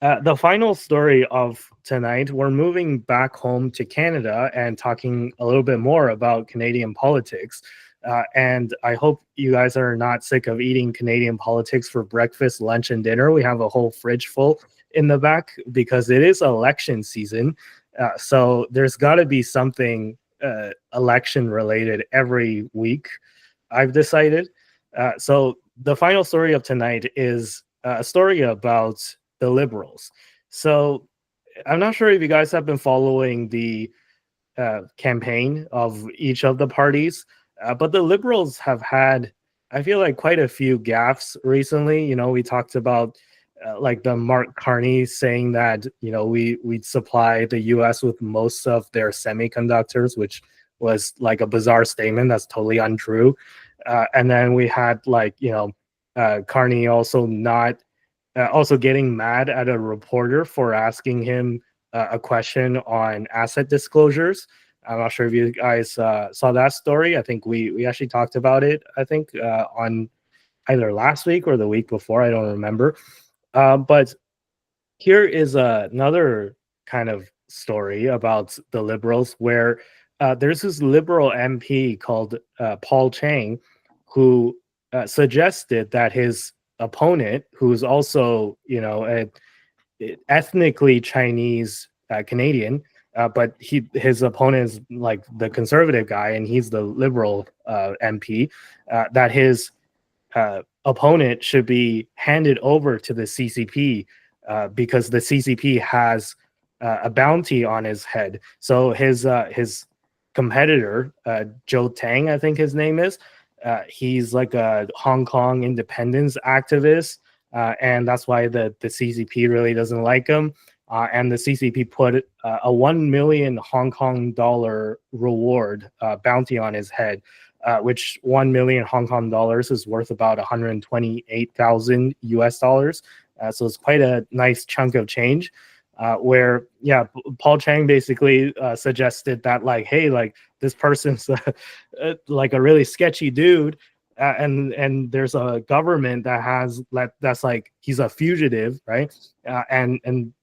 The final story of tonight, we're moving back home to Canada and talking a little bit more about Canadian politics. And I hope you guys are not sick of eating Canadian politics for breakfast, lunch, and dinner. We have a whole fridge full in the back because it is election season. So there's got to be something election related every week, I've decided. So the final story of tonight is a story about the Liberals. So I'm not sure if you guys have been following the campaign of each of the parties, but the Liberals have had, I feel like, quite a few gaffes recently. You know, we talked about like the Mark Carney saying that we'd supply the U.S. with most of their semiconductors, which was like a bizarre statement that's totally untrue. And then we had Carney also not also getting mad at a reporter for asking him a question on asset disclosures. I'm not sure if you guys saw that story. I think we actually talked about it, I think, on either last week or the week before. I don't remember. But here is another kind of story about the Liberals where there's this Liberal MP called Paul Chiang who suggested that his opponent, who's also, ethnically Chinese Canadian, but his opponent is like the conservative guy, and he's the Liberal MP. That his opponent should be handed over to the CCP because the CCP has a bounty on his head. So his competitor, Joe Tang, I think his name is, he's like a Hong Kong independence activist, and that's why the CCP really doesn't like him. And the CCP put a 1 million Hong Kong dollar reward bounty on his head, which 1 million Hong Kong dollars is worth about 128,000 US dollars. So it's quite a nice chunk of change. Where Paul Chiang basically suggested that, like, hey, like, this person's like a really sketchy dude, and there's a government that's like, he's a fugitive, right? And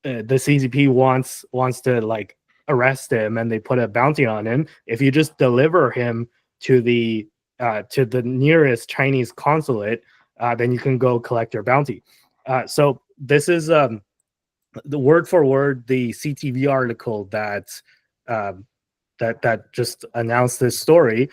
the CCP wants to like arrest him, and they put a bounty on him. If you just deliver him to the nearest Chinese consulate, then you can go collect your bounty. So this is the word for word the CTV article um, that just announced this story,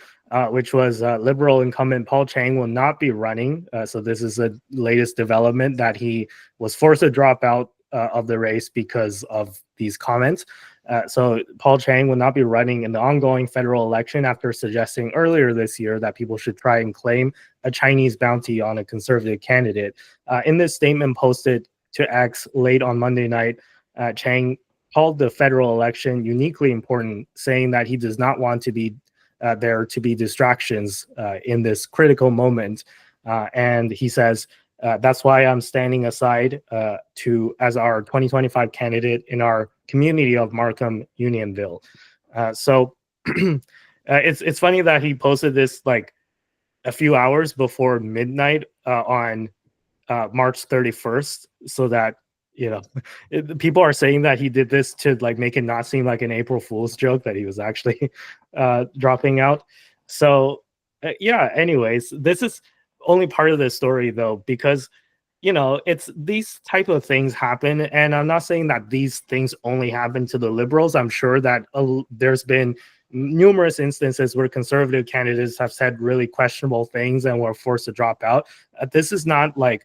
which was Liberal incumbent Paul Chiang will not be running. So this is the latest development, that he was forced to drop out of the race because of these comments. So Paul Chiang will not be running in the ongoing federal election after suggesting earlier this year that people should try and claim a Chinese bounty on a conservative candidate. In this statement posted to X late on Monday night, Chiang called the federal election uniquely important, saying that he does not want to be there to be distractions in this critical moment. And he says, that's why I'm standing aside as our 2025 candidate in our community of Markham Unionville. So it's funny that he posted this like a few hours before midnight on March 31st, so that people are saying that he did this to like make it not seem like an April Fool's joke, that he was actually dropping out. So anyways, this is only part of the story though, because it's these type of things happen, and I'm not saying that these things only happen to the Liberals. I'm sure that there's been numerous instances where conservative candidates have said really questionable things and were forced to drop out. This is not like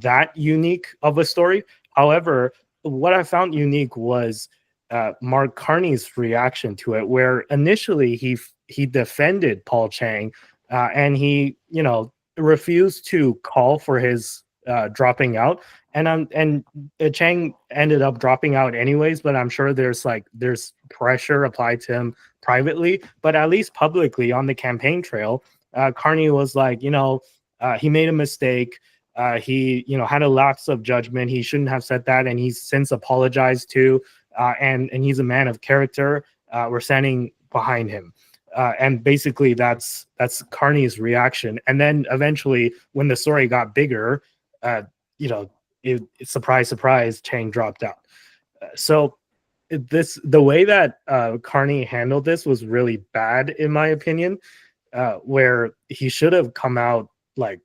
that unique of a story. However, what I found unique was Mark Carney's reaction to it, where initially he defended Paul Chiang, and he refused to call for his dropping out, and Chiang ended up dropping out anyways. But I'm sure there's pressure applied to him privately, but at least publicly on the campaign trail, Carney was like, he made a mistake. He had a lapse of judgment. He shouldn't have said that, and he's since apologized to. And he's a man of character. We're standing behind him. And basically, that's Carney's reaction. And then eventually, when the story got bigger, surprise, surprise, Chiang dropped out. So the way that Carney handled this was really bad, in my opinion. Where he should have come out like,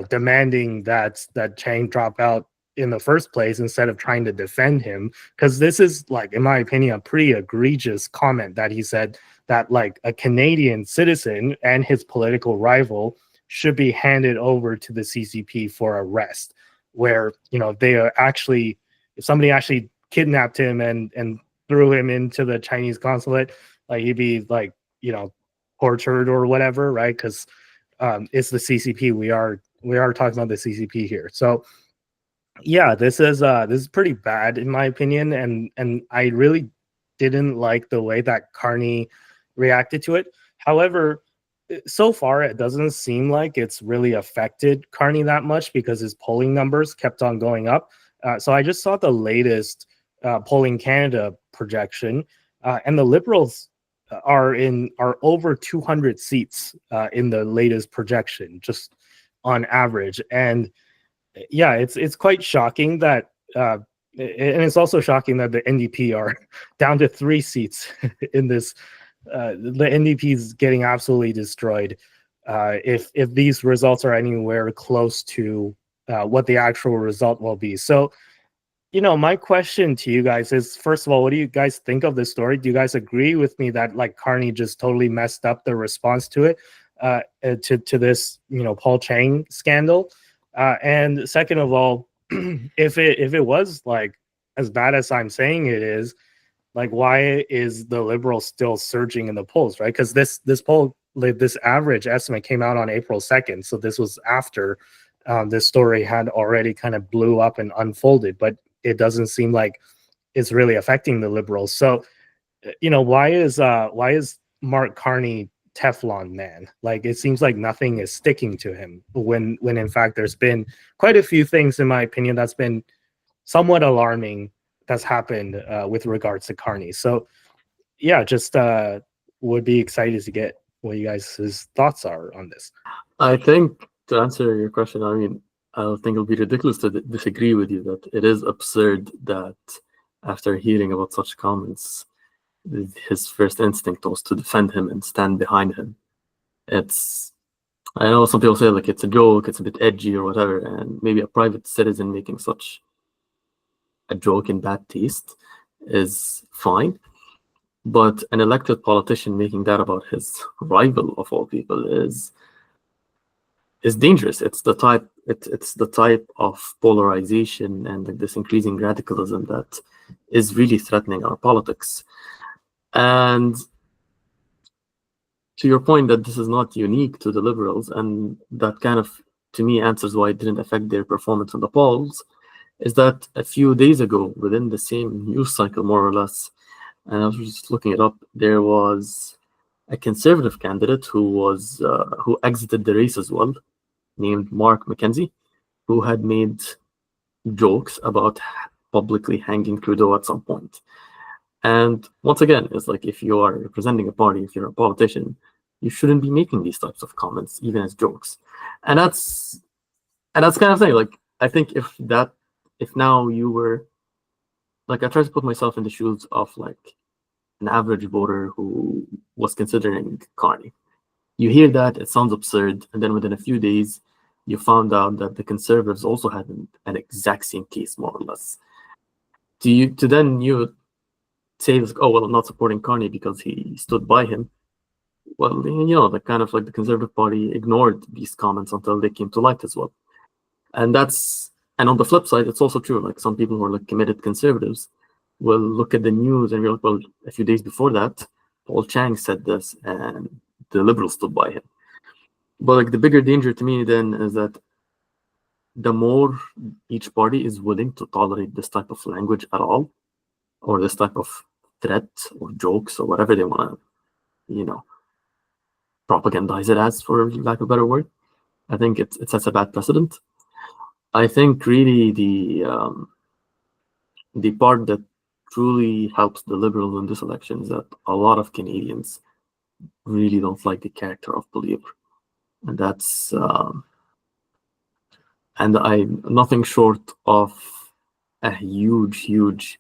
demanding that Chiang drop out in the first place instead of trying to defend him, because this is, like, in my opinion, a pretty egregious comment that he said that, like, a Canadian citizen and his political rival should be handed over to the CCP for arrest, where, they are actually, if somebody actually kidnapped him and threw him into the Chinese consulate, like, he'd be, like, tortured or whatever, right? Because it's the CCP. We are talking about the CCP here. So yeah, this is pretty bad, in my opinion, and I really didn't like the way that Carney reacted to it. However, so far it doesn't seem like it's really affected Carney that much, because his polling numbers kept on going up. So I just saw the latest Polling Canada projection, and the Liberals are over 200 seats in the latest projection, just on average. And yeah, it's quite shocking that, and it's also shocking that the NDP are down to 3 seats in this. The NDP is getting absolutely destroyed. If these results are anywhere close to what the actual result will be. So, my question to you guys is, first of all, what do you guys think of this story? Do you guys agree with me that, like, Carney just totally messed up the response to it, to this, Paul Chiang scandal? And second of all, if it was, like, as bad as I'm saying it is, like, why is the Liberals still surging in the polls, right? Because this poll, like, this average estimate came out on April 2nd, so this was after this story had already kind of blew up and unfolded, but it doesn't seem like it's really affecting the Liberals. So, why is Mark Carney Teflon man? Like, it seems like nothing is sticking to him, when in fact there's been quite a few things, in my opinion, that's been somewhat alarming that's happened with regards to Carney. So yeah, just would be excited to get what you guys' thoughts are on this. I think, to answer your question, I mean, I don't think it'll be ridiculous to disagree with you that it is absurd that after hearing about such comments, his first instinct was to defend him and stand behind him. I know some people say, like, it's a joke, it's a bit edgy or whatever, and maybe a private citizen making such a joke in bad taste is fine. But an elected politician making that about his rival of all people is dangerous. It's the type of polarization and, like, this increasing radicalism that is really threatening our politics. And to your point that this is not unique to the Liberals, and that kind of, to me, answers why it didn't affect their performance in the polls, is that a few days ago, within the same news cycle, more or less, and I was just looking it up, there was a Conservative candidate who exited the race as well, named Mark McKenzie, who had made jokes about publicly hanging Trudeau at some point. And once again, it's like, if you are representing a party, if you're a politician, you shouldn't be making these types of comments, even as jokes. And that's kind of thing. Like, I think if now you were, like, I try to put myself in the shoes of, like, an average voter who was considering Carney. You hear that, it sounds absurd, and then within a few days, you found out that the Conservatives also had an exact same case, more or less. To then you say, like, oh, well, I'm not supporting Carney because he stood by him. Well, the kind of, like, the Conservative Party ignored these comments until they came to light as well. And on the flip side, it's also true. Like, some people who are, like, committed conservatives will look at the news and be like, well, a few days before that, Paul Chiang said this and the Liberals stood by him. But, like, the bigger danger to me then is that the more each party is willing to tolerate this type of language at all, or this type of threat or jokes or whatever they want to, propagandize it as, for lack of a better word, I think it sets a bad precedent. I think really the part that truly helps the Liberals in this election is that a lot of Canadians really don't like the character of Believer, and and I'm nothing short of a huge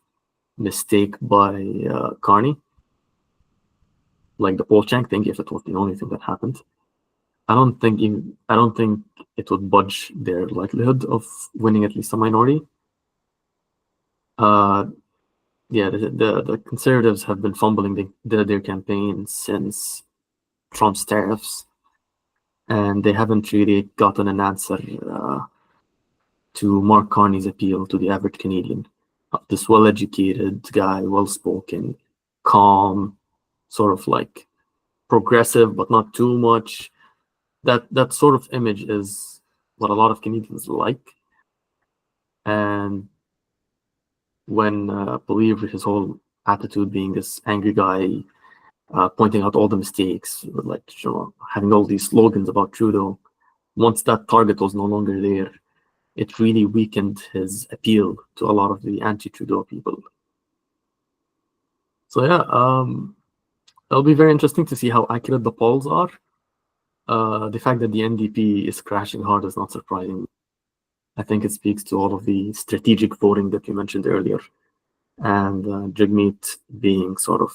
mistake by Carney, like the Paul Chiang thing, if it was the only thing that happened. I don't think it would budge their likelihood of winning at least a minority. Yeah, the conservatives have been fumbling their campaign since Trump's tariffs, and they haven't really gotten an answer to Mark Carney's appeal to the average Canadian. This well-educated guy, well-spoken, calm, sort of like progressive, but not too much. That sort of image is what a lot of Canadians like. And when believe his whole attitude being this angry guy, pointing out all the mistakes, like having all these slogans about Trudeau, once that target was no longer there, it really weakened his appeal to a lot of the anti-Trudeau people. So yeah, it'll be very interesting to see how accurate the polls are. The fact that the NDP is crashing hard is not surprising. I think it speaks to all of the strategic voting that you mentioned earlier, and Jagmeet being sort of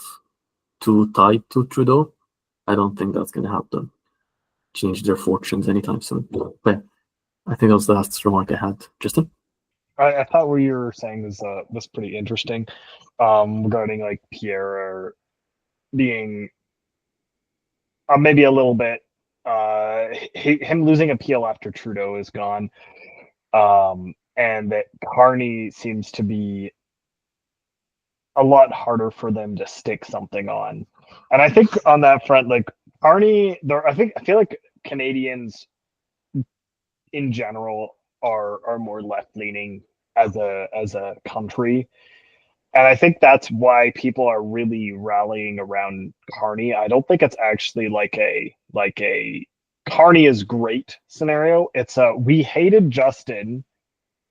too tied to Trudeau. I don't think that's going to help them change their fortunes anytime soon. But I think that was the last remark I had. Justin? I thought what you were saying was pretty interesting, regarding like Pierre being maybe a little bit him losing appeal after Trudeau is gone, and that Carney seems to be a lot harder for them to stick something on. And I think on that front, like Carney, I feel like Canadians in general are more left leaning as a country. And I think that's why people are really rallying around Carney. I don't think it's actually like a Carney is great scenario. It's a we hated Justin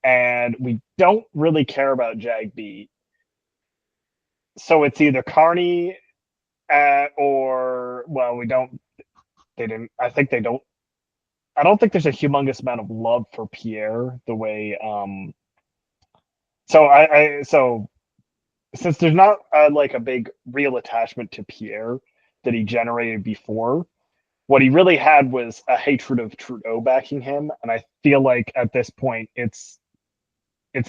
and we don't really care about Jag B. So it's either Carney or well, we don't. They didn't. I think they don't. I don't think there's a humongous amount of love for Pierre the way. So since there's not like a big real attachment to Pierre that he generated before, what he really had was a hatred of Trudeau backing him, and I feel like at this point it's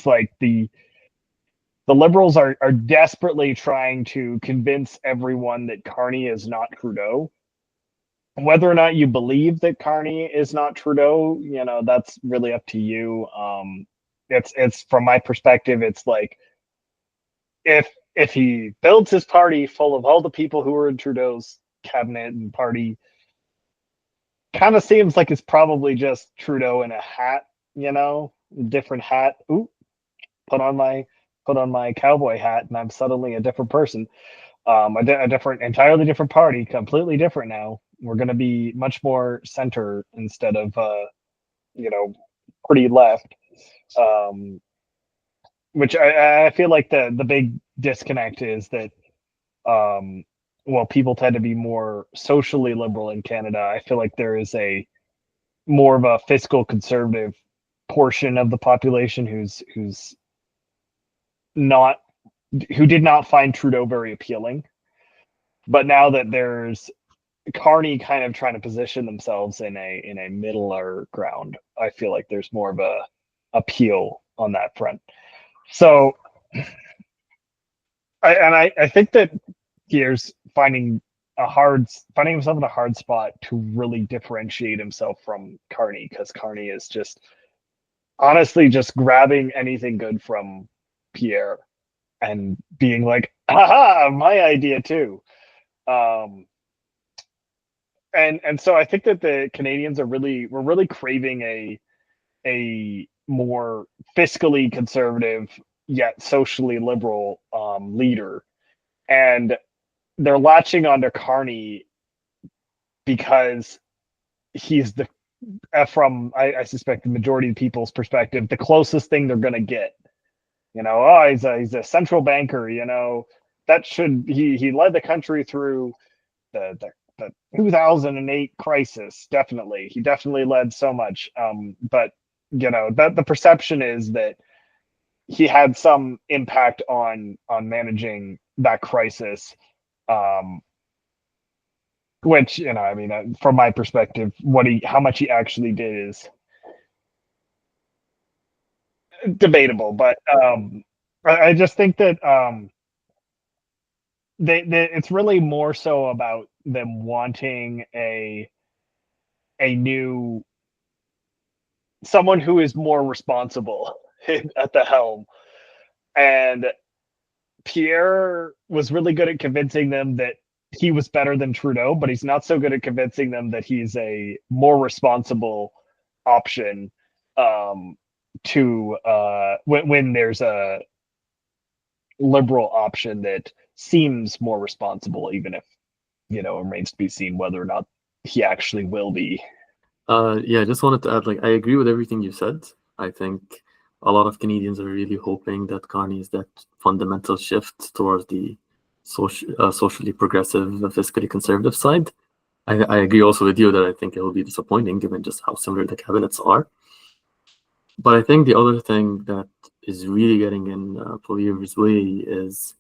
like the Liberals are desperately trying to convince everyone that Carney is not Trudeau. Whether or not you believe that Carney is not Trudeau, that's really up to you. It's from my perspective, it's like if he builds his party full of all the people who are in Trudeau's cabinet and party, kind of seems like it's probably just Trudeau in a hat, different hat. Ooh, put on my cowboy hat, and I'm suddenly a different person. Entirely different party, completely different now. We're going to be much more center instead of, pretty left. Which I feel like the big disconnect is that, people tend to be more socially liberal in Canada. I feel like there is a more of a fiscal conservative portion of the population who did not find Trudeau very appealing. But now that there's Carney kind of trying to position themselves in a middler ground, I feel like there's more of a appeal on that front. So I think that Pierre's finding himself in a hard spot to really differentiate himself from Carney, because Carney is just honestly just grabbing anything good from Pierre and being like, haha, my idea too. And so I think that the Canadians we're really craving a more fiscally conservative yet socially liberal leader, and they're latching onto Carney because he's from I suspect the majority of people's perspective, the closest thing they're going to get. He's a central banker. He led the country through the 2008 crisis. He definitely led so much. But that the perception is that he had some impact on managing that crisis, which I mean, from my perspective, how much he actually did is debatable. But I just think that it's really more so about them wanting a new someone who is more responsible at the helm. And Pierre was really good at convincing them that he was better than Trudeau, but he's not so good at convincing them that he's a more responsible option to when there's a liberal option that seems more responsible, even if it remains to be seen whether or not he actually will be. Yeah, I just wanted to add, I agree with everything you said. I think a lot of Canadians are really hoping that Carney is that fundamental shift towards the socially progressive, fiscally conservative side. I agree also with you that I think it will be disappointing given just how similar the cabinets are. But I think the other thing that is really getting in Poilievre's way is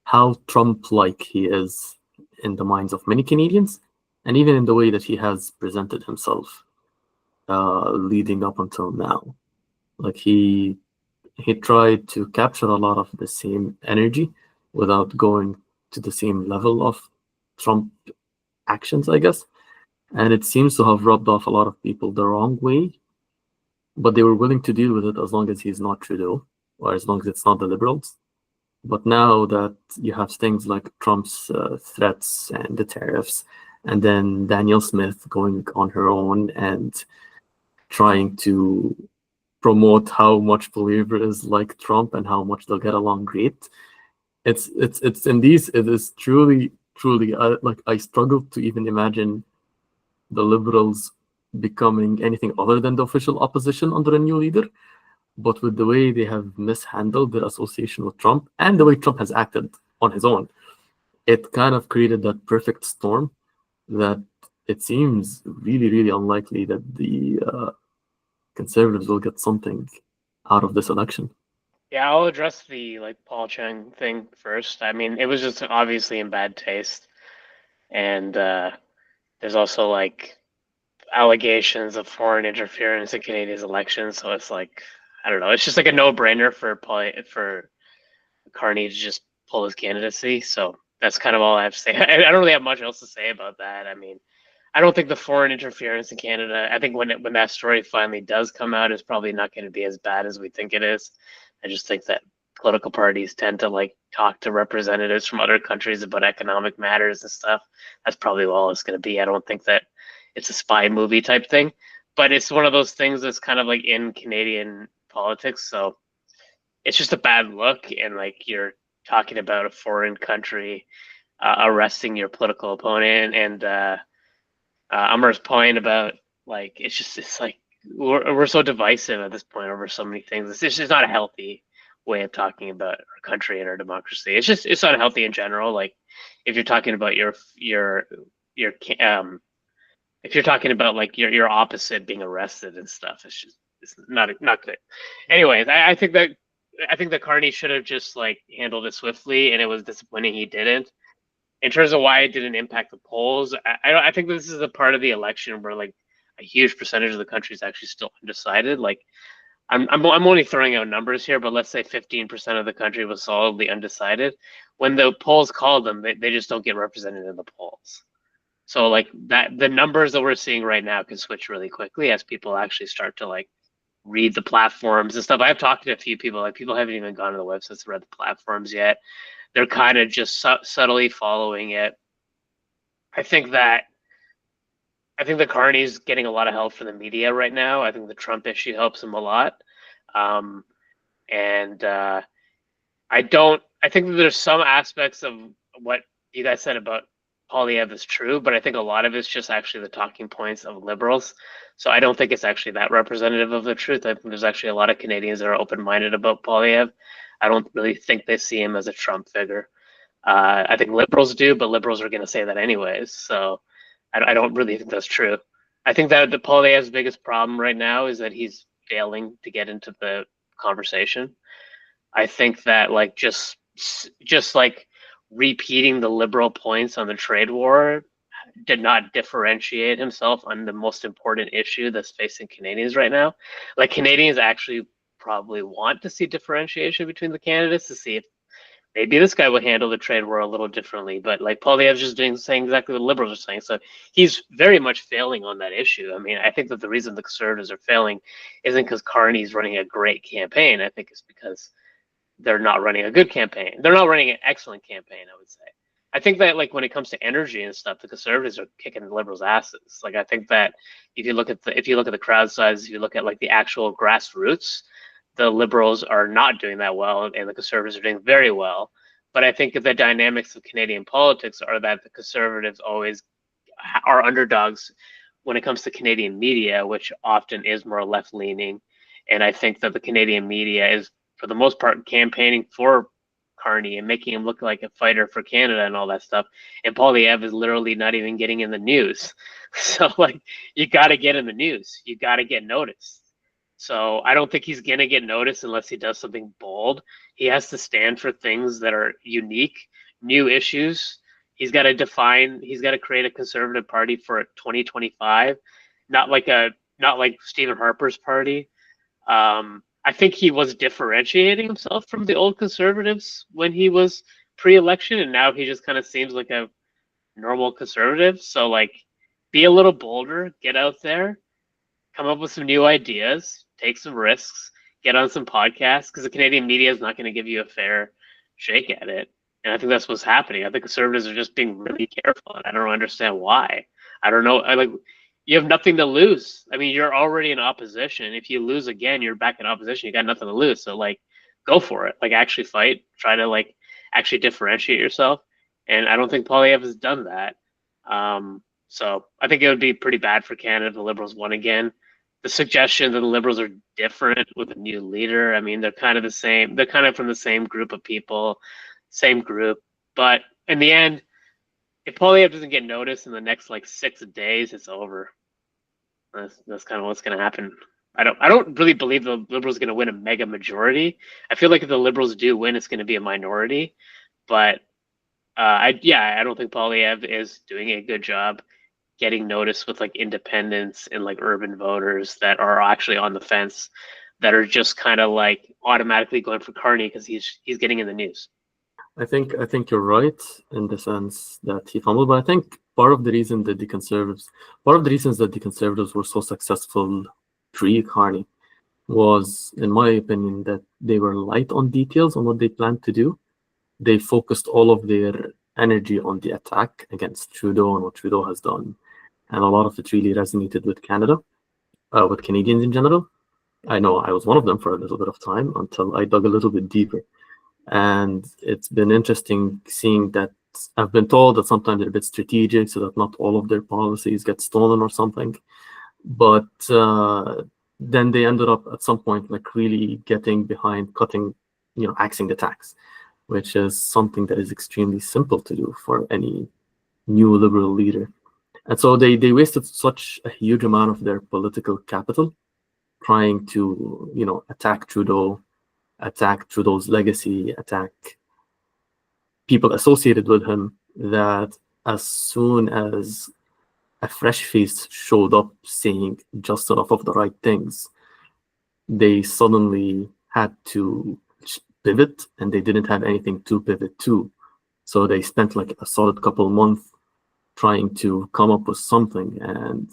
how Trump-like he is in the minds of many Canadians, and even in the way that he has presented himself leading up until now. He tried to capture a lot of the same energy without going to the same level of Trump actions, I guess. And it seems to have rubbed off a lot of people the wrong way, but they were willing to deal with it as long as he's not Trudeau, or as long as it's not the Liberals. But now that you have things like Trump's threats and the tariffs, and then Danielle Smith going on her own and trying to promote how much Poilievre is like Trump and how much they'll get along great. It's in these, it is truly I struggle to even imagine the Liberals becoming anything other than the official opposition under a new leader. But with the way they have mishandled their association with Trump and the way Trump has acted on his own, it kind of created that perfect storm that it seems really, really unlikely that the Conservatives will get something out of this election. Yeah, I'll address the Paul Chiang thing first. I mean, it was just obviously in bad taste, and there's also allegations of foreign interference in Canadian elections. So it's I don't know. It's just a no-brainer for Carney to just pull his candidacy. So that's kind of all I have to say. I don't really have much else to say about that. I mean, I don't think the foreign interference in Canada, I think when that story finally does come out, it's probably not going to be as bad as we think it is. I just think that political parties tend to talk to representatives from other countries about economic matters and stuff. That's probably all it's going to be. I don't think that it's a spy movie type thing, but it's one of those things that's kind of in Canadian politics. So it's just a bad look. And you're talking about a foreign country arresting your political opponent. And Amar's point about it's we're so divisive at this point over so many things. It's just not a healthy way of talking about our country and our democracy. It's not healthy in general. If you're talking about if you're talking about your opposite being arrested and stuff, it's not good. Anyways, I think that Carney should have just handled it swiftly, and it was disappointing he didn't. In terms of why it didn't impact the polls, I think this is a part of the election where a huge percentage of the country is actually still undecided. I'm only throwing out numbers here, but let's say 15% of the country was solidly undecided. When the polls called them, they just don't get represented in the polls. So the numbers that we're seeing right now can switch really quickly as people actually start to read the platforms and stuff. I've talked to a few people, people haven't even gone to the websites to read the platforms yet. They're kind of just subtly following it. I think that Carney's getting a lot of help from the media right now. I think the Trump issue helps him a lot. And I think that there's some aspects of what you guys said about Poilievre is true, but I think a lot of it's just actually the talking points of liberals. So I don't think it's actually that representative of the truth. I think there's actually a lot of Canadians that are open-minded about Poilievre. I don't really think they see him as a Trump figure. I think liberals do, but liberals are going to say that anyways. So I don't really think that's true. I think that the Poilievre's biggest problem right now is that he's failing to get into the conversation. I think that like just like repeating the liberal points on the trade war did not differentiate himself on the most important issue that's facing Canadians right now. Like Canadians actually probably want to see differentiation between the candidates to see if maybe this guy will handle the trade war a little differently. But like Poilievre's just saying exactly what liberals are saying. So he's very much failing on that issue. I mean, I think that the reason the Conservatives are failing isn't because Carney's running a great campaign. I think it's because they're not running a good campaign. They're not running an excellent campaign, I would say. I think that like when it comes to energy and stuff, the Conservatives are kicking the Liberals' asses. Like I think that if you look at the crowd size, if you look at like the actual grassroots, the Liberals are not doing that well, and the Conservatives are doing very well. But I think that the dynamics of Canadian politics are that the Conservatives always are underdogs when it comes to Canadian media, which often is more left-leaning. And I think that the Canadian media is, for the most part, campaigning for Carney and making him look like a fighter for Canada and all that stuff. And Poilievre is literally not even getting in the news. So like, you got to get in the news. You got to get noticed. So I don't think he's going to get noticed unless he does something bold. He has to stand for things that are unique, new issues. He's got to create a conservative party for 2025, not like Stephen Harper's party. I think he was differentiating himself from the old Conservatives when he was pre-election, and now he just kind of seems like a normal conservative. So like, be a little bolder, get out there, come up with some new ideas, take some risks, get on some podcasts, because the Canadian media is not going to give you a fair shake at it. And I think that's what's happening. I think Conservatives are just being really careful, and I don't understand why. I don't know. You have nothing to lose. I mean, you're already in opposition. If you lose again, you're back in opposition. You got nothing to lose. So like, go for it. Like, actually fight. Try to like actually differentiate yourself. And I don't think Poilievre has done that. So I think it would be pretty bad for Canada if the Liberals won again. The suggestion that the Liberals are different with a new leader, I mean, they're kind of the same. They're kind of from the same group of people, same group. But in the end, if Poilievre doesn't get noticed in the next like 6 days, it's over. That's kind of what's going to happen. I don't really believe the Liberals are going to win a mega majority. I feel like if the Liberals do win, it's going to be a minority. But I don't think Poilievre is doing a good job getting noticed with like independents and like urban voters that are actually on the fence, that are just kind of like automatically going for Carney because he's getting in the news. I think you're right in the sense that he fumbled, but I think part of the reasons that the Conservatives were so successful pre-Carney was, in my opinion, that they were light on details on what they planned to do. They focused all of their energy on the attack against Trudeau and what Trudeau has done. And a lot of it really resonated with Canada, with Canadians in general. I know I was one of them for a little bit of time until I dug a little bit deeper. And it's been interesting seeing that. I've been told that sometimes they're a bit strategic so that not all of their policies get stolen or something. But then they ended up at some point like really getting behind cutting, axing the tax, which is something that is extremely simple to do for any new liberal leader. And so they wasted such a huge amount of their political capital trying to, attack Trudeau, attack Trudeau's legacy, attack people associated with him, that as soon as a fresh face showed up saying just enough of the right things, they suddenly had to pivot, and they didn't have anything to pivot to. So they spent like a solid couple months trying to come up with something. And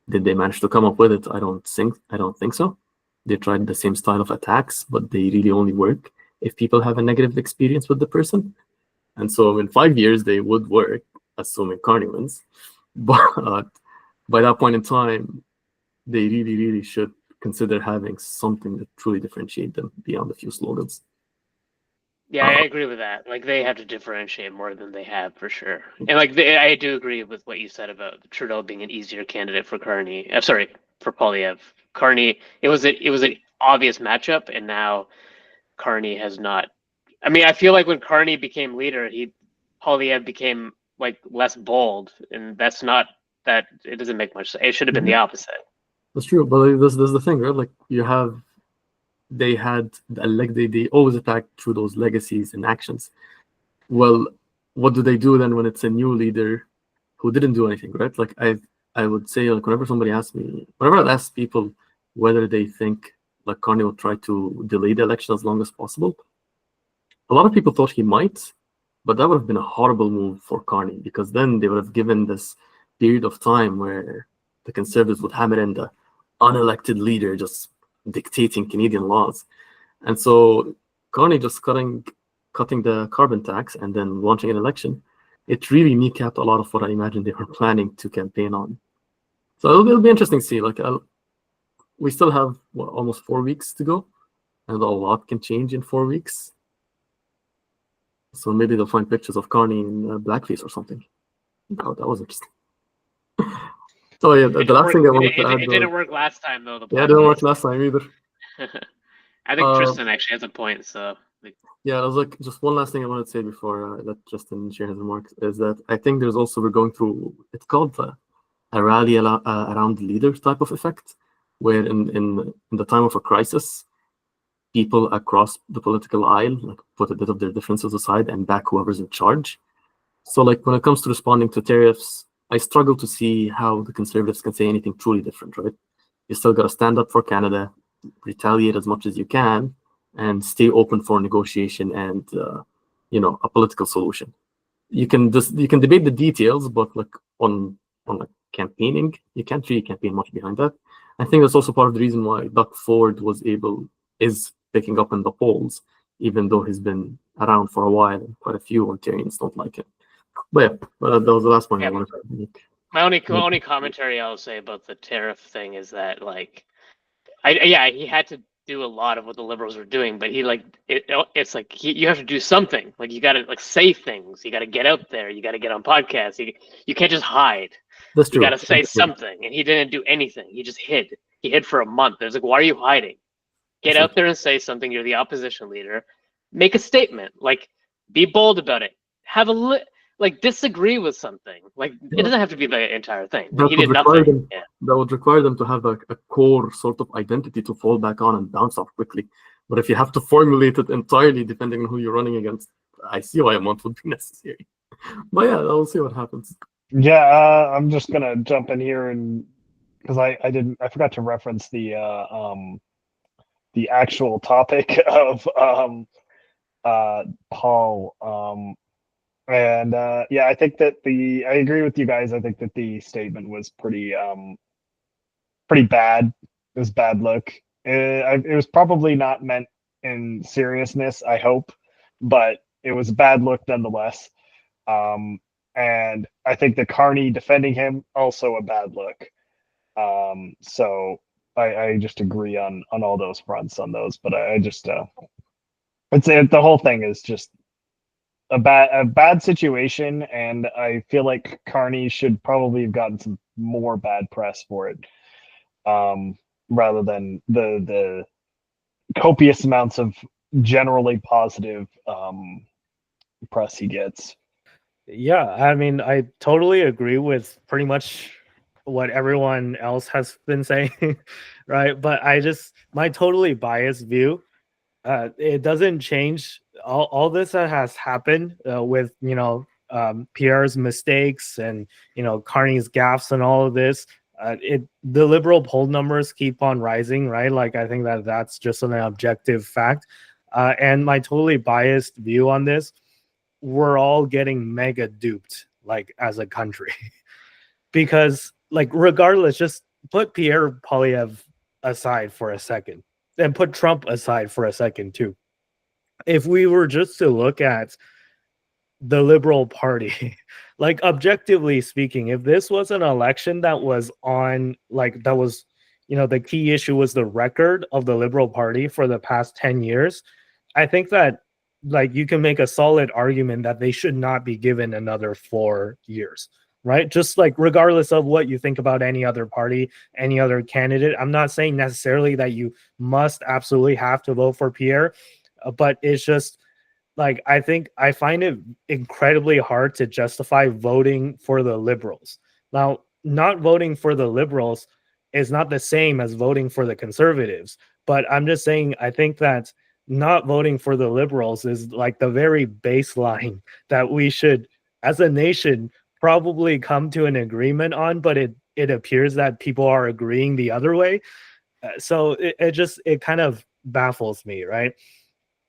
did they manage to come up with it? I don't think so. They tried the same style of attacks, but they really only work if people have a negative experience with the person. And so in 5 years, they would work, assuming Carney wins. But by that point in time, they really, really should consider having something that truly differentiate them beyond a few slogans. Yeah, I agree with that. Like, they have to differentiate more than they have, for sure. And like, I do agree with what you said about Trudeau being an easier candidate for Carney. For Poilievre. Carney, it was an obvious matchup, and now Carney has not. I mean, I feel like when Carney became leader, Poilievre became like less bold, and that's not that. It doesn't make much sense. It should have been the opposite. That's true, but this is the thing, right? Like they always attack through those legacies and actions. Well, what do they do then when it's a new leader who didn't do anything, right? Like I would say, like whenever I ask people whether they think like Carney will try to delay the election as long as possible, a lot of people thought he might, but that would have been a horrible move for Carney, because then they would have given this period of time where the Conservatives would hammer in the unelected leader just dictating Canadian laws. And so Carney just cutting the carbon tax and then launching an election, it really kneecapped a lot of what I imagine they were planning to campaign on. So it'll be interesting to see. Like we still have almost 4 weeks to go, and a lot can change in 4 weeks. So maybe they'll find pictures of Carney in blackface or something. Oh, that was interesting. So yeah, the last thing I wanted to add. It didn't work last time though. Yeah, it didn't work last time either. I think Tristan actually has a point. So. Yeah, it was like just one last thing I wanted to say before let Tristan share his remarks is that I think we're going through, it's called a rally around the leader type of effect, where in the time of a crisis, people across the political aisle like put a bit of their differences aside and back whoever's in charge. So like when it comes to responding to tariffs, I struggle to see how the Conservatives can say anything truly different, right? You still got to stand up for Canada, retaliate as much as you can, and stay open for negotiation and a political solution. You can debate the details, but like on like campaigning, you can't really campaign much behind that. I think that's also part of the reason why Doug Ford is picking up in the polls, even though he's been around for a while and quite a few Ontarians don't like him. But yeah, that was the last point I wanted to make. My only commentary I'll say about the tariff thing is that he had to do a lot of what the Liberals were doing, but it's like you have to do something. Like you got to say things. You got to get out there. You got to get on podcasts. You can't just hide. That's true. You got to say something, and he didn't do anything. He just hid. He hid for a month. It's like, why are you hiding? Get out there and say something. You're the opposition leader. Make a statement. Like, be bold about it. Have disagree with something. It doesn't have to be the entire thing. He did nothing. That would require them to have a core sort of identity to fall back on and bounce off quickly. But if you have to formulate it entirely depending on who you're running against, I see why a month would be necessary. But yeah, we'll see what happens. Yeah, I'm just gonna jump in here and because I forgot to reference the actual topic of Paul. I think that I agree with you guys. I think that the statement was pretty bad. It was bad look. It was probably not meant in seriousness, I hope, but it was a bad look nonetheless. And I think that Carney defending him, also a bad look. So I just agree on all those fronts on those, but I just I'd say the whole thing is just a bad situation, and I feel like Carney should probably have gotten some more bad press for it, rather than the copious amounts of generally positive press he gets. Yeah, I mean, I totally agree with pretty much what everyone else has been saying, right? But my totally biased view, it doesn't change all this that has happened with Pierre's mistakes and Carney's gaffes and all of this. The Liberal poll numbers keep on rising, right? Like I think that's just an objective fact. And my totally biased view on this, we're all getting mega duped, like as a country, because like regardless, just put Pierre Poilievre aside for a second and put Trump aside for a second too. If we were just to look at the Liberal Party, like objectively speaking, if this was an election that was on the key issue was the record of the Liberal Party for the past 10 years, I think that you can make a solid argument that they should not be given another 4 years, right? Just regardless of what you think about any other party, any other candidate. I'm not saying necessarily that you must absolutely have to vote for Pierre, but it's just I find it incredibly hard to justify voting for the Liberals. Now, not voting for the Liberals, is not the same as voting for the conservatives. But I'm just saying, I think that not voting for the liberals is like the very baseline that we should, as a nation, probably come to an agreement on. But it appears that people are agreeing the other way. So it kind of baffles me, right?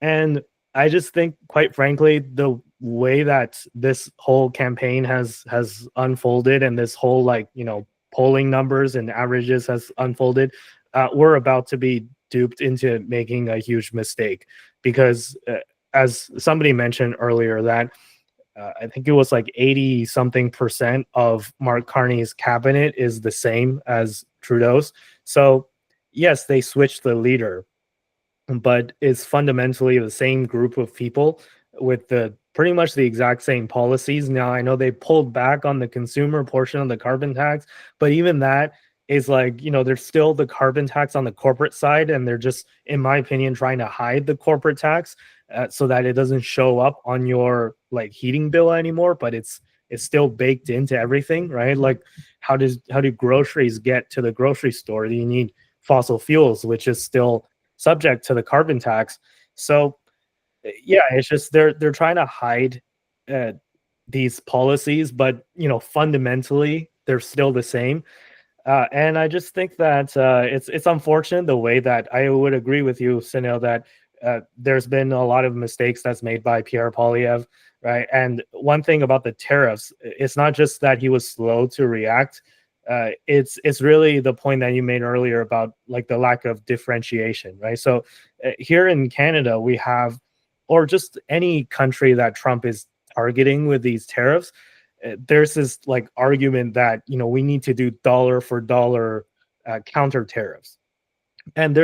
And I just think, quite frankly, the way that this whole campaign has unfolded, and this whole, like, polling numbers and averages has unfolded, we're about to be duped into making a huge mistake. Because as somebody mentioned earlier, that I think it was like 80 something percent of Mark Carney's cabinet is the same as Trudeau's. So yes, they switched the leader, but it's fundamentally the same group of people with the pretty much the exact same policies. Now, I know they pulled back on the consumer portion of the carbon tax, but even that is like, there's still the carbon tax on the corporate side, and they're just, in my opinion, trying to hide the corporate tax so that it doesn't show up on your like heating bill anymore, but it's still baked into everything, right? Like, how do groceries get to the grocery store? You need fossil fuels, which is still subject to the carbon tax. So yeah, it's just they're trying to hide these policies, but fundamentally they're still the same. And I just think that it's unfortunate the way that I would agree with you, Sunil, that there's been a lot of mistakes that's made by Pierre Poilievre, right? And one thing about the tariffs, it's not just that he was slow to react. It's really the point that you made earlier about like the lack of differentiation, right? So here in Canada, we have, or just any country that Trump is targeting with these tariffs, there's this like argument that we need to do dollar for dollar counter tariffs. And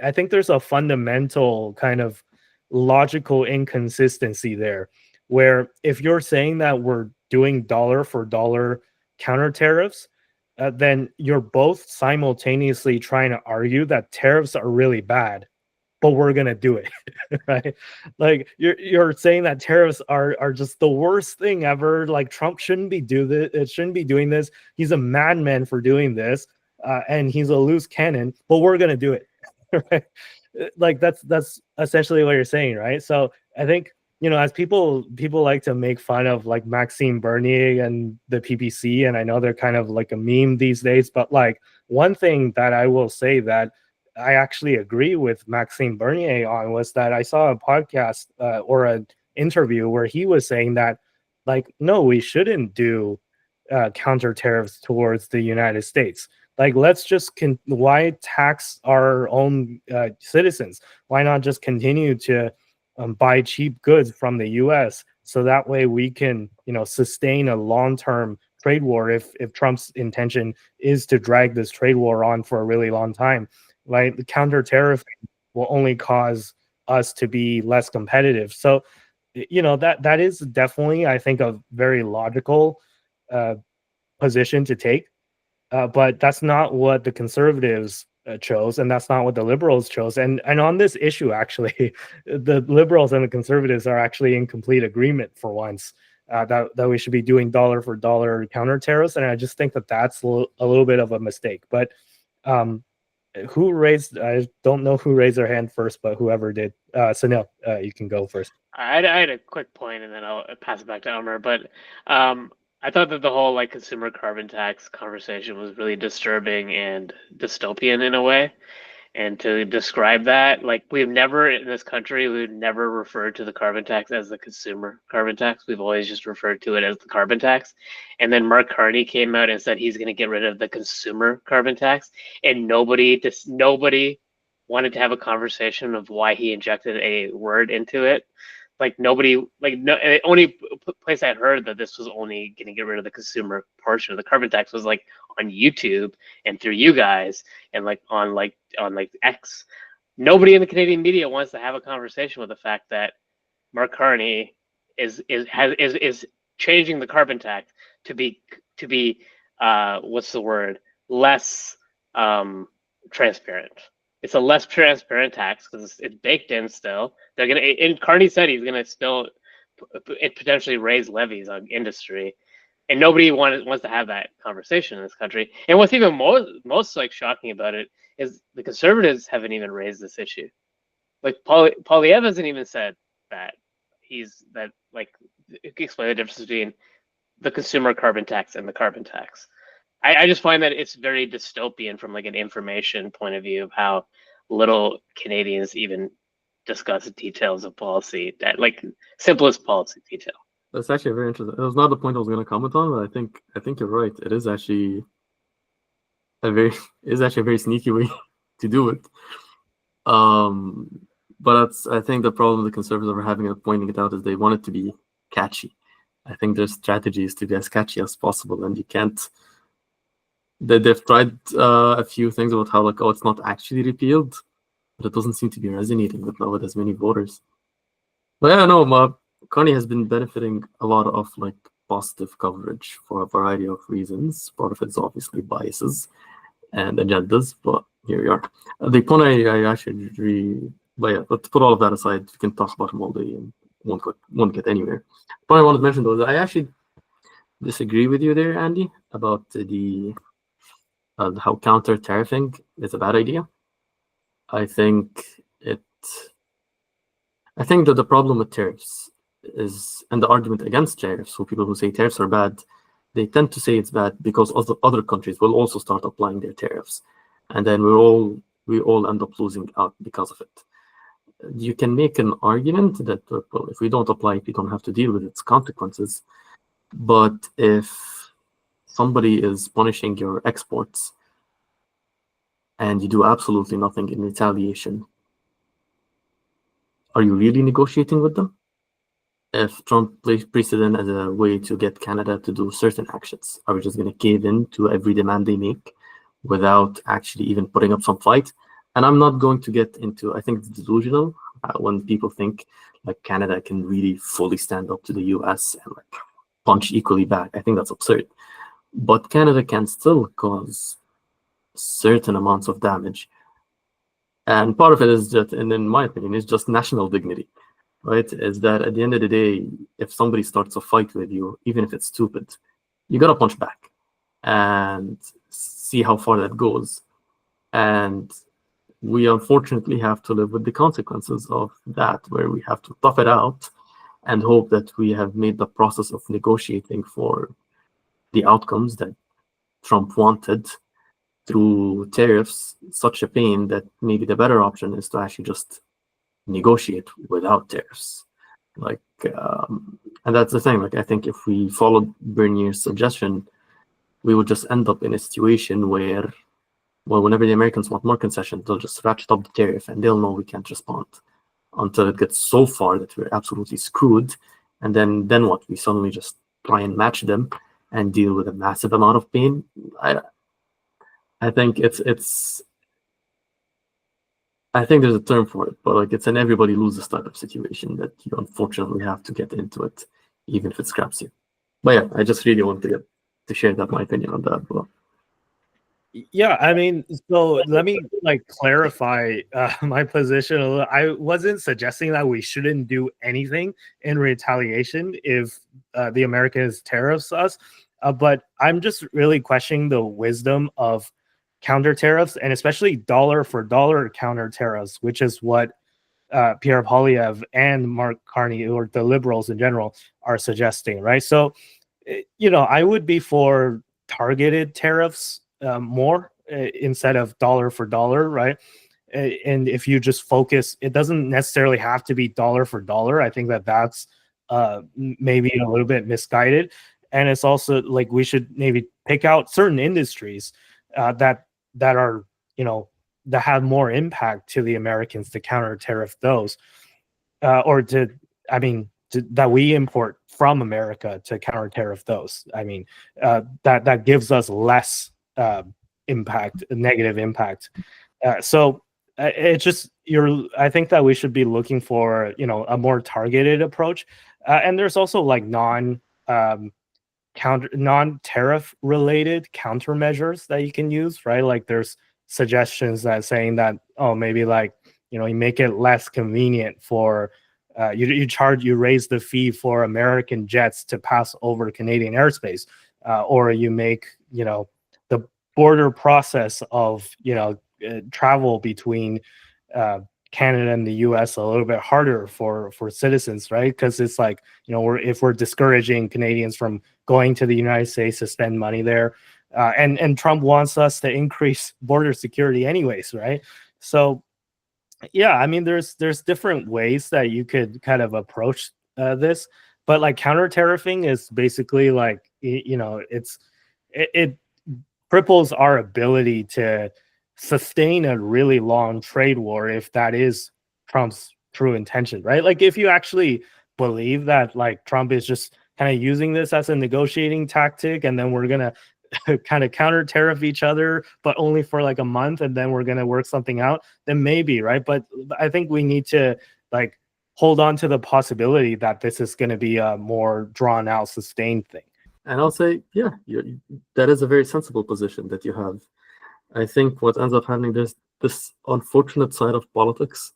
I think there's a fundamental kind of logical inconsistency there, where if you're saying that we're doing dollar for dollar counter tariffs, then you're both simultaneously trying to argue that tariffs are really bad, but we're gonna do it, right? Like you're saying that tariffs are just the worst thing ever. Like Trump shouldn't be doing this. He's a madman for doing this, and he's a loose cannon. But we're gonna do it, right? Like that's essentially what you're saying, right? So I think as people like to make fun of like Maxime Bernier and the PPC, and I know they're kind of like a meme these days, but like one thing that I will say that I actually agree with Maxime Bernier on was that I saw a podcast or an interview where he was saying that, like, no, we shouldn't do counter tariffs towards the United States. Like, let's just why tax our own citizens? Why not just continue to buy cheap goods from the U.S. so that way we can, sustain a long-term trade war if Trump's intention is to drag this trade war on for a really long time. Like, the counter tariff will only cause us to be less competitive. So, that is definitely, I think, a very logical position to take. But that's not what the conservatives chose, and that's not what the liberals chose. And on this issue, actually, the liberals and the conservatives are actually in complete agreement for once, that we should be doing dollar for dollar counter tariffs. And I just think that that's a little bit of a mistake. But I don't know who raised their hand first, but whoever did. Sunil, you can go first. I had a quick point, and then I'll pass it back to Elmer. But I thought that the whole like consumer carbon tax conversation was really disturbing and dystopian in a way. And to describe that, like we've never referred to the carbon tax as the consumer carbon tax. We've always just referred to it as the carbon tax. And then Mark Carney came out and said he's going to get rid of the consumer carbon tax, and nobody wanted to have a conversation of why he injected a word into it. Like nobody, like no, the only place I heard that this was only going to get rid of the consumer portion of the carbon tax was like on YouTube and through you guys and like on X. Nobody in the Canadian media wants to have a conversation with the fact that Mark Carney is changing the carbon tax to be what's the word, less transparent. It's a less transparent tax because it's baked in still. They're and Carney said he's gonna still potentially raise levies on industry. and nobody wants to have that conversation in this country. And what's even most like shocking about it is the conservatives haven't even raised this issue. Like Polyev hasn't even said that explain the difference between the consumer carbon tax and the carbon tax. I just find that it's very dystopian from like an information point of view of how little Canadians even discuss details of policy, that like simplest policy detail. That's actually very interesting. It was not the point I was going to comment on, but I think you're right. It is actually a very sneaky way to do it. But I think the problem the conservatives are having at pointing it out is they want it to be catchy. I think their strategy is to be as catchy as possible, and you can't. They've tried a few things about how like, oh, it's not actually repealed, but it doesn't seem to be resonating with as many voters. But yeah, no, Carney has been benefiting a lot of like positive coverage for a variety of reasons. Part of it's obviously biases and agendas, but here we are. The point I actually agree, but yeah, but to put all of that aside, we can talk about him all day and won't get anywhere. The point I wanted to mention though is I actually disagree with you there, Andy, about the how counter tariffing is a bad idea. I think that the problem with tariffs is, and the argument against tariffs, for people who say tariffs are bad, they tend to say it's bad because other countries will also start applying their tariffs, and then we all end up losing out because of it. You can make an argument that well, if we don't apply it, we don't have to deal with its consequences. But if somebody is punishing your exports and you do absolutely nothing in retaliation, are you really negotiating with them? If Trump plays precedent as a way to get Canada to do certain actions, are we just going to cave in to every demand they make without actually even putting up some fight? And I'm not going to get into, I think it's delusional when people think like Canada can really fully stand up to the US and like punch equally back. I think that's absurd. But Canada can still cause certain amounts of damage. And part of it is just, and in my opinion, is just national dignity, right? Is that at the end of the day, if somebody starts a fight with you, even if it's stupid, you got to punch back and see how far that goes. And we unfortunately have to live with the consequences of that, where we have to tough it out and hope that we have made the process of negotiating for the outcomes that Trump wanted through tariffs such a pain that maybe the better option is to actually just negotiate without tariffs. Like, and that's the thing. Like, I think if we followed Bernier's suggestion, we would just end up in a situation where, well, whenever the Americans want more concessions, they'll just ratchet up the tariff and they'll know we can't respond until it gets so far that we're absolutely screwed. And then what? We suddenly just try and match them and deal with a massive amount of pain. I think I think there's a term for it, but like it's an everybody loses type of situation that you unfortunately have to get into it, even if it scraps you. But yeah, I just really wanted to share that my opinion on that. But yeah, I mean, so let me like clarify my position a little. I wasn't suggesting that we shouldn't do anything in retaliation if the Americans tariffs us, but I'm just really questioning the wisdom of counter tariffs, and especially dollar for dollar counter tariffs, which is what Pierre Poilievre and Mark Carney, or the liberals in general, are suggesting, right? So, I would be for targeted tariffs more instead of dollar for dollar, right? And if you just focus, it doesn't necessarily have to be dollar for dollar. I think that's maybe a little bit misguided. And it's also like we should maybe pick out certain industries that are, that have more impact to the Americans to counter tariff those, or that we import from America to counter tariff those. I mean, that gives us less impact, negative impact. So it's just I think that we should be looking for, a more targeted approach. And there's also like non-tariff related countermeasures that you can use, right? Like there's suggestions that saying that, oh, maybe like, you make it less convenient for you raise the fee for American jets to pass over Canadian airspace, or you make the border process of travel between Canada and the U.S. a little bit harder for citizens, right? Because it's like if we're discouraging Canadians from going to the United States to spend money there, and Trump wants us to increase border security anyways, right? So yeah, I mean, there's different ways that you could kind of approach this, but like counter tariffing is basically like it cripples our ability to sustain a really long trade war if that is Trump's true intention, right? Like if you actually believe that like Trump is just kind of using this as a negotiating tactic, and then we're gonna kind of counter tariff each other, but only for like a month, and then we're going to work something out, then maybe, right? But I think we need to like hold on to the possibility that this is going to be a more drawn out, sustained thing. And I'll say, yeah, that is a very sensible position that you have. I think what ends up happening, there's this unfortunate side of politics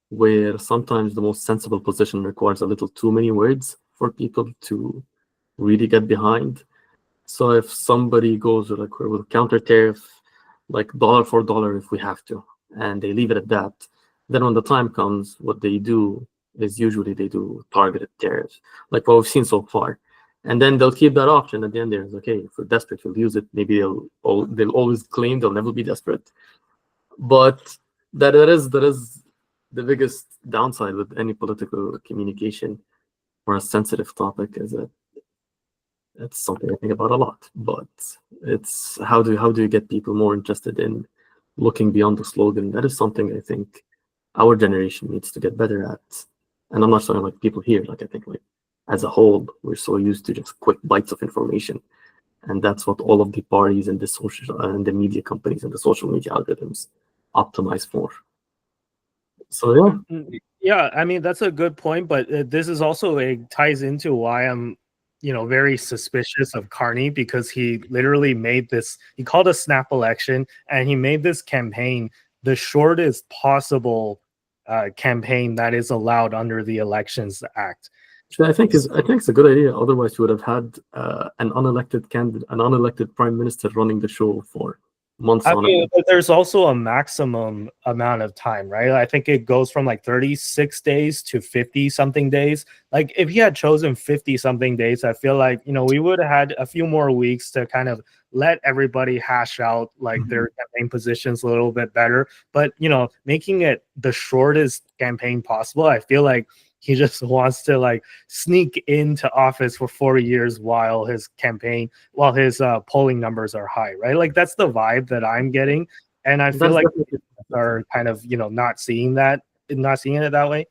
where sometimes the most sensible position requires a little too many words for people to really get behind. So if somebody goes with counter tariff, like dollar for dollar if we have to, and they leave it at that, then when the time comes, what they do is usually they do targeted tariffs, like what we've seen so far. And then they'll keep that option at the end there. It's okay, if we're desperate, we'll use it. Maybe they'll always claim they'll never be desperate. But that is the biggest downside with any political communication or a sensitive topic, is that it's something I think about a lot, but it's how do you get people more interested in looking beyond the slogan? That is something I think our generation needs to get better at. And I'm not saying like people here, like I think like as a whole, we're so used to just quick bites of information. And that's what all of the parties and the social and the media companies and the social media algorithms optimize for. So yeah, I mean that's a good point, but this is also ties into why I'm very suspicious of Carney, because he literally made this, he called a snap election, and he made this campaign the shortest possible campaign that is allowed under the Elections Act. I think it's a good idea. Otherwise, you would have had an unelected candidate, an unelected prime minister running the show for months on end. But there's also a maximum amount of time, right? I think it goes from like 36 days to 50 something days. Like if he had chosen 50 something days, I feel like we would have had a few more weeks to kind of let everybody hash out like their campaign positions a little bit better. But making it the shortest campaign possible, I feel like he just wants to like sneak into office for 4 years while his polling numbers are high, right? Like that's the vibe that I'm getting, and I feel like are kind of not seeing it that way.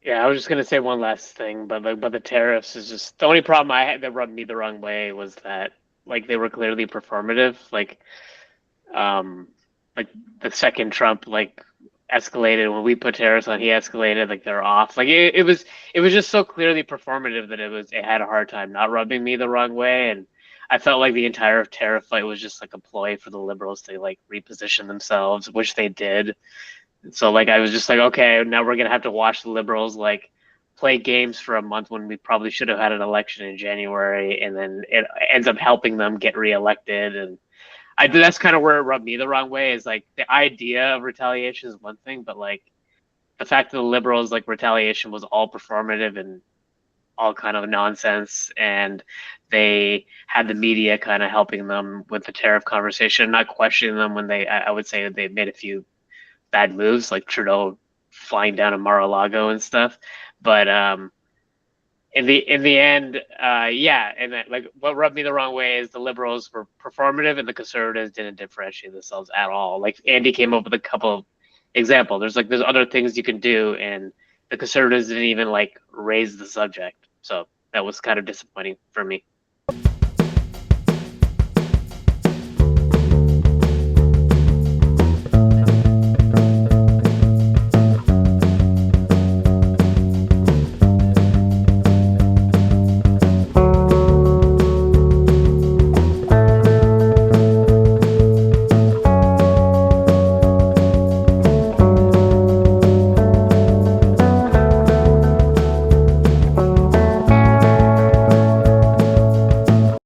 Yeah, I was just gonna say one last thing, but the tariffs is just the only problem I had that rubbed me the wrong way was that like they were clearly performative, like the second Trump escalated when we put tariffs on, he escalated, like they're off. Like it was just so clearly performative that it had a hard time not rubbing me the wrong way. And I felt like the entire tariff fight was just like a ploy for the liberals to like reposition themselves, which they did. So like I was just like, okay, now we're gonna have to watch the liberals like play games for a month when we probably should have had an election in January, and then it ends up helping them get reelected. And that's kind of where it rubbed me the wrong way, is like the idea of retaliation is one thing, but like the fact that the liberals like retaliation was all performative and all kind of nonsense, and they had the media kind of helping them with the tariff conversation, not questioning them when I would say they made a few bad moves, like Trudeau flying down to Mar-a-Lago and stuff. But in the end, yeah, and that, like what rubbed me the wrong way is the liberals were performative and the conservatives didn't differentiate themselves at all. Like Andy came up with a couple of examples. There's other things you can do, and the conservatives didn't even like raise the subject. So that was kind of disappointing for me.